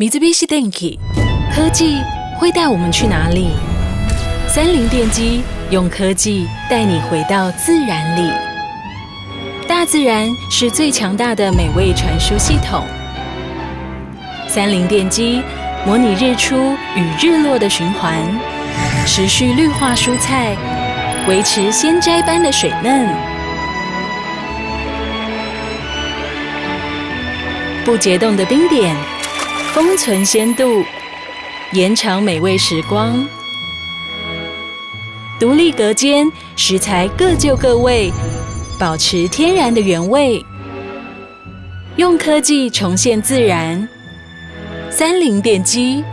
Mitsubishi Denki 科技会带我们去哪里？30电机用科技带你回到自然里。大自然是最强大的美味传输系统。30电机模拟日出与日落的循环，持续绿化蔬菜，维持鲜摘般的水嫩。不结冻的冰点，封存鲜度，延长美味时光。独立隔间，食材各就各位，保持天然的原味。用科技重现自然，30电机。